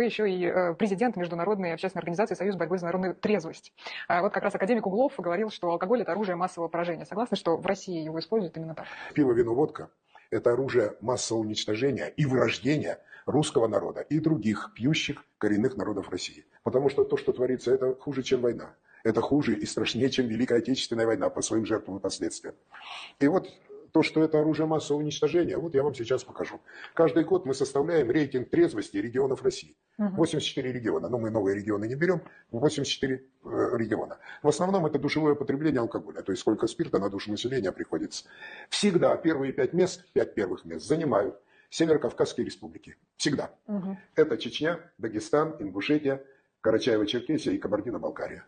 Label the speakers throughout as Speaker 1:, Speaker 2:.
Speaker 1: вы еще и президент Международной общественной организации «Союз борьбы за народную трезвость». Вот как раз академик Углов говорил, что алкоголь – это оружие массового поражения. Согласны, что в России его используют именно так?
Speaker 2: Пиво, вино, водка – это оружие массового уничтожения и вырождения русского народа и других пьющих коренных народов России. Потому что то, что творится, это хуже, чем война. Это хуже и страшнее, чем Великая Отечественная война по своим жертвам и последствиям. И вот то, что это оружие массового уничтожения, вот я вам сейчас покажу. Каждый год мы составляем рейтинг трезвости регионов России. 84 региона, но мы новые регионы не берем, 84 региона. В основном это душевое потребление алкоголя, то есть сколько спирта на душу населения приходится. Всегда первые 5 мест, 5 первых мест занимают Северо-Кавказские республики. Всегда. Это Чечня, Дагестан, Ингушетия, Карачаево-Черкесия и Кабардино-Балкария.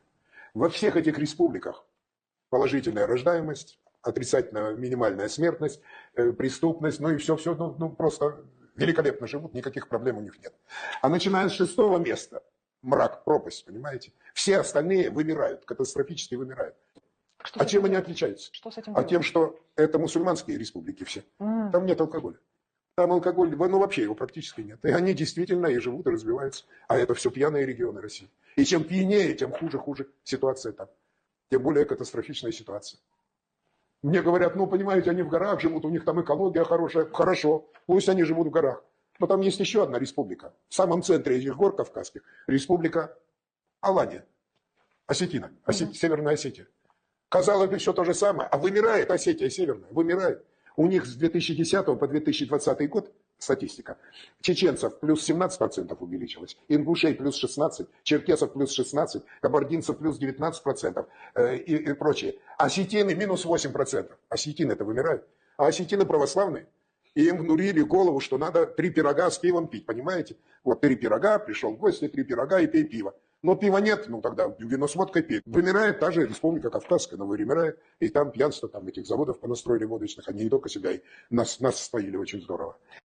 Speaker 2: Во всех этих республиках положительная рождаемость, отрицательная минимальная смертность, преступность, ну и все, ну просто великолепно живут, никаких проблем у них нет. А начиная с 6-го места, мрак, пропасть, понимаете? Все остальные вымирают, катастрофически вымирают. А чем они отличаются?
Speaker 1: Что с этим
Speaker 2: а тем, что это мусульманские республики все. Там нет алкоголя. Там алкоголь, ну вообще его практически нет. И они действительно и живут, и развиваются. А это все пьяные регионы России. И чем пьянее, тем хуже ситуация там. Тем более катастрофичная ситуация. Мне говорят, ну понимаете, они в горах живут, у них там экология хорошая. Хорошо, пусть они живут в горах. Но там есть еще одна республика. В самом центре этих гор кавказских. Республика Алания. Осетина. Северная Осетия. Казалось бы, все то же самое. А вымирает Осетия Северная. Вымирает. У них с 2010 по 2020 год статистика. Чеченцев плюс 17% увеличилось, ингушей плюс 16%, черкесов плюс 16%, кабардинцев плюс 19% и прочее. Осетины минус 8%. Осетины это вымирают. А осетины православные. И им внурили голову, что надо 3 пирога с пивом пить, понимаете? Вот 3 пирога, пришел в гости, 3 пирога и пей пиво. Но пива нет, ну тогда вино с водкой пей. Вымирает та же республика Кавказская, но вымирает. И там пьянство, там этих заводов понастроили водочных, они не только себя, и нас споили очень здорово.